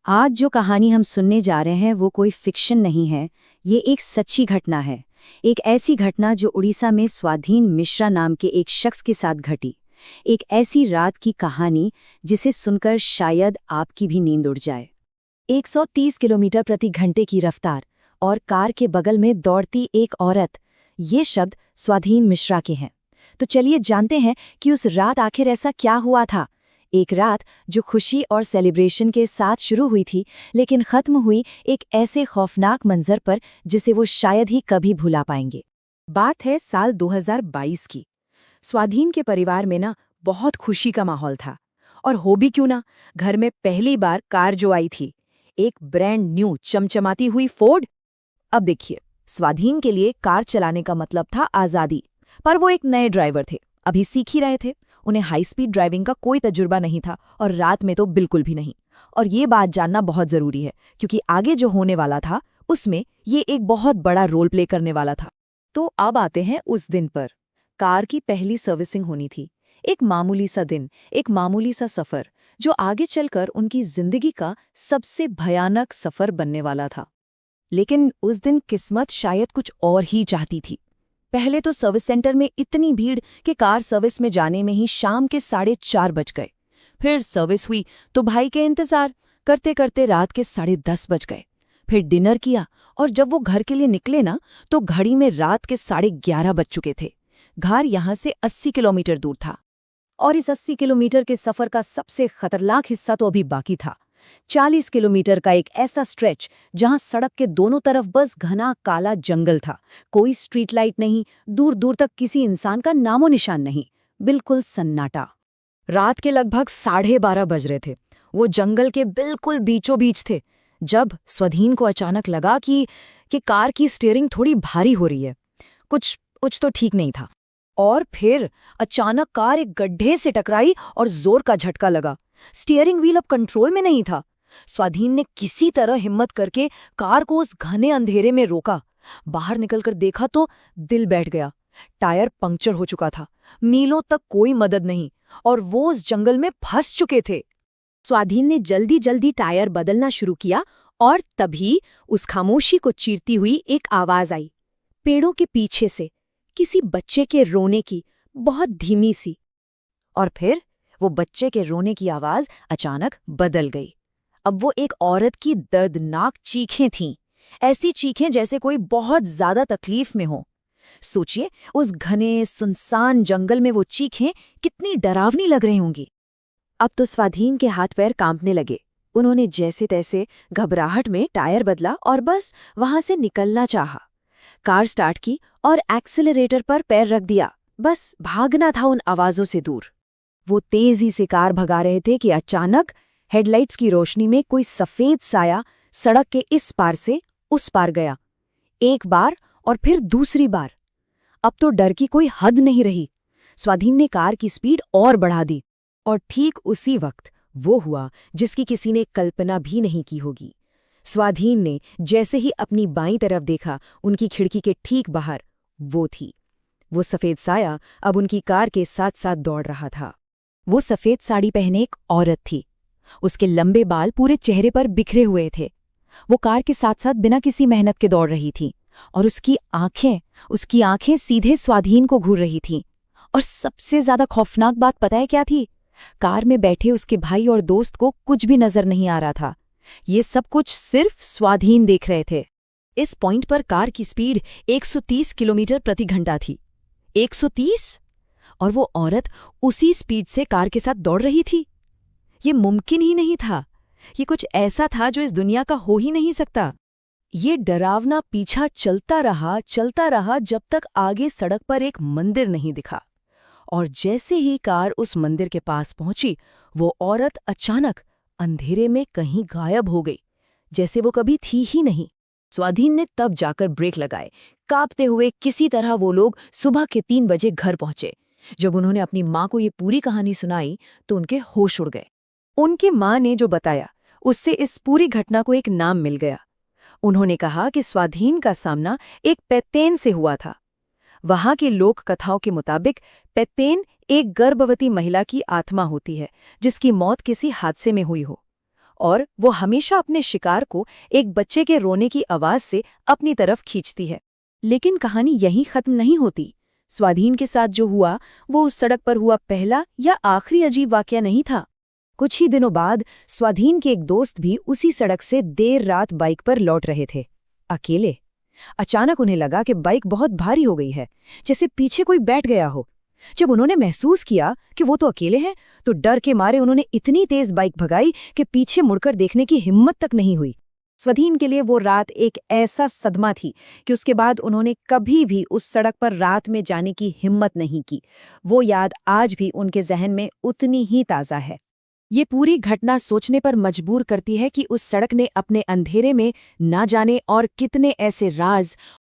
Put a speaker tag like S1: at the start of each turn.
S1: आज जो कहानी हम सुनने जा रहे हैं वो कोई फिक्शन नहीं है, ये एक सच्ची घटना है। एक ऐसी घटना जो उड़ीसा में स्वाधीन मिश्रा नाम के एक शख्स के साथ घटी। एक ऐसी रात की कहानी जिसे सुनकर शायद आपकी भी नींद उड़ जाए। 130 किलोमीटर प्रति घंटे की रफ्तार और कार के बगल में दौड़ती एक औरत, ये शब्द स्वाधीन मिश्रा के हैं। तो चलिए जानते हैं कि उस रात आखिर ऐसा क्या हुआ था। एक रात जो खुशी और सेलिब्रेशन के साथ शुरू हुई थी, लेकिन खत्म हुई एक ऐसे खौफनाक मंजर पर जिसे वो शायद ही कभी भुला पाएंगे। बात है साल 2022 की। स्वाधीन के परिवार में ना बहुत खुशी का माहौल था। और हो भी क्यों ना, घर में पहली बार कार जो आई थी, एक ब्रांड न्यू चमचमाती हुई फोर्ड। अब देखिए, स्वाधीन के लिए कार चलाने का मतलब था आज़ादी। पर वो एक नए ड्राइवर थे, अभी सीख ही रहे थे। उन्हें हाई स्पीड ड्राइविंग का कोई तजुर्बा नहीं था और रात में तो बिल्कुल भी नहीं। और ये बात जानना बहुत ज़रूरी है, क्योंकि आगे जो होने वाला था उसमें ये एक बहुत बड़ा रोल प्ले करने वाला था। तो अब आते हैं उस दिन पर। कार की पहली सर्विसिंग होनी थी। एक मामूली सा दिन, एक मामूली सा सफ़र, जो आगे चलकर उनकी जिंदगी का सबसे भयानक सफ़र बनने वाला था। लेकिन उस दिन किस्मत शायद कुछ और ही चाहती थी। पहले तो सर्विस सेंटर में इतनी भीड़ कि कार सर्विस में जाने में ही शाम के 4:30 बज गए। फिर सर्विस हुई तो भाई के इंतजार करते करते रात के 10:30 बज गए। फिर डिनर किया और जब वो घर के लिए निकले ना, तो घड़ी में रात के 11:30 बज चुके थे। घर यहाँ से 80 किलोमीटर दूर था और इस 80 किलोमीटर के सफ़र का सबसे खतरनाक हिस्सा तो अभी बाकी था। 40 किलोमीटर का एक ऐसा स्ट्रेच जहां सड़क के दोनों तरफ बस घना काला जंगल था। कोई स्ट्रीट लाइट नहीं, दूर दूर तक किसी इंसान का नामो निशान नहीं, बिल्कुल सन्नाटा। रात के लगभग 12:30 बज रहे थे। वो जंगल के बिल्कुल बीचों बीच थे जब स्वाधीन को अचानक लगा कि कार की स्टीयरिंग थोड़ी भारी हो रही है। कुछ कुछ तो ठीक नहीं था। और फिर अचानक कार एक गड्ढे से टकराई और जोर का झटका लगा। स्टीयरिंग व्हील अब कंट्रोल में नहीं था। स्वाधीन ने किसी तरह हिम्मत करके कार को उस घने अंधेरे में रोका। बाहर निकलकर देखा तो दिल बैठ गया। टायर पंक्चर हो चुका था, मीलों तक कोई मदद नहीं, और वो उस जंगल में फंस चुके थे। स्वाधीन ने जल्दी जल्दी टायर बदलना शुरू किया और तभी उस खामोशी को चीरती हुई एक आवाज आई, पेड़ों के पीछे से, किसी बच्चे के रोने की, बहुत धीमी सी। और फिर वो बच्चे के रोने की आवाज अचानक बदल गई। अब वो एक औरत की दर्दनाक चीखें थीं, ऐसी चीखें जैसे कोई बहुत ज्यादा तकलीफ में हो। सोचिए, उस घने सुनसान जंगल में वो चीखें कितनी डरावनी लग रही होंगी। अब तो स्वाधीन के हाथ पैर कांपने लगे। उन्होंने जैसे तैसे घबराहट में टायर बदला और बस वहां से निकलना चाहा। कार स्टार्ट की और एक्सीलरेटर पर पैर रख दिया। बस भागना था उन आवाजों से दूर। वो तेजी से कार भगा रहे थे कि अचानक हेडलाइट्स की रोशनी में कोई सफेद साया सड़क के इस पार से उस पार गया। एक बार और फिर दूसरी बार। अब तो डर की कोई हद नहीं रही। स्वाधीन ने कार की स्पीड और बढ़ा दी और ठीक उसी वक्त वो हुआ जिसकी किसी ने कल्पना भी नहीं की होगी। स्वाधीन ने जैसे ही अपनी बाईं तरफ देखा, उनकी खिड़की के ठीक बाहर वो थी। वो सफेद साया अब उनकी कार के साथ साथ दौड़ रहा था। वो सफेद साड़ी पहने एक औरत थी। उसके लंबे बाल पूरे चेहरे पर बिखरे हुए थे। वो कार के साथ साथ बिना किसी मेहनत के दौड़ रही थी और उसकी आंखें सीधे स्वाधीन को घूर रही थीं। और सबसे ज्यादा खौफनाक बात पता है क्या थी? कार में बैठे उसके भाई और दोस्त को कुछ भी नजर नहीं आ रहा था। ये सब कुछ सिर्फ स्वाधीन देख रहे थे। इस पॉइंट पर कार की स्पीड 130 किलोमीटर प्रति घंटा थी। 130? और वो औरत उसी स्पीड से कार के साथ दौड़ रही थी। ये मुमकिन ही नहीं था। ये कुछ ऐसा था जो इस दुनिया का हो ही नहीं सकता। ये डरावना पीछा चलता रहा जब तक आगे सड़क पर एक मंदिर नहीं दिखा। और जैसे ही कार उस मंदिर के पास पहुंची, वो औरत अचानक अंधेरे में कहीं गायब हो गई, जैसे वो कभी थी ही नहीं। स्वाधीन ने तब जाकर ब्रेक लगाए। कांपते हुए किसी तरह वो लोग सुबह के 3 बजे घर पहुंचे। जब उन्होंने अपनी माँ को ये पूरी कहानी सुनाई तो उनके होश उड़ गए। उनकी माँ ने जो बताया, उससे इस पूरी घटना को एक नाम मिल गया। उन्होंने कहा कि स्वाधीन का सामना एक पैतेन से हुआ था। वहां की लोक कथाओं के मुताबिक पैतेन एक गर्भवती महिला की आत्मा होती है जिसकी मौत किसी हादसे में हुई हो।
S2: और वो हमेशा अपने शिकार को एक बच्चे के रोने की आवाज से अपनी तरफ खींचती है। लेकिन कहानी यहीं खत्म नहीं होती। स्वाधीन के साथ जो हुआ वो उस सड़क पर हुआ पहला या आखिरी अजीब वाकया नहीं था।
S1: कुछ ही दिनों बाद स्वाधीन के एक दोस्त भी उसी सड़क से देर रात बाइक पर लौट रहे थे, अकेले। अचानक उन्हें लगा कि बाइक बहुत भारी हो गई है, जैसे पीछे कोई बैठ गया हो। जब उन्होंने महसूस किया कि वो तो अकेले हैं, तो डर के मारे उन्होंने इतनी तेज बाइक भगाई कि पीछे मुड़कर देखने की हिम्मत तक नहीं हुई। स्वाधीन के लिए वो रात एक ऐसा सदमा थी कि उसके बाद उन्होंने कभी भी उस सड़क पर रात में जाने की हिम्मत नहीं की। वो याद आज भी उनके जहन में उतनी ही ताज़ा है। ये पूरी घटना सोचने पर मजबूर करती है कि उस सड़क ने अपने अंधेरे में ना जाने और कितने ऐसे राज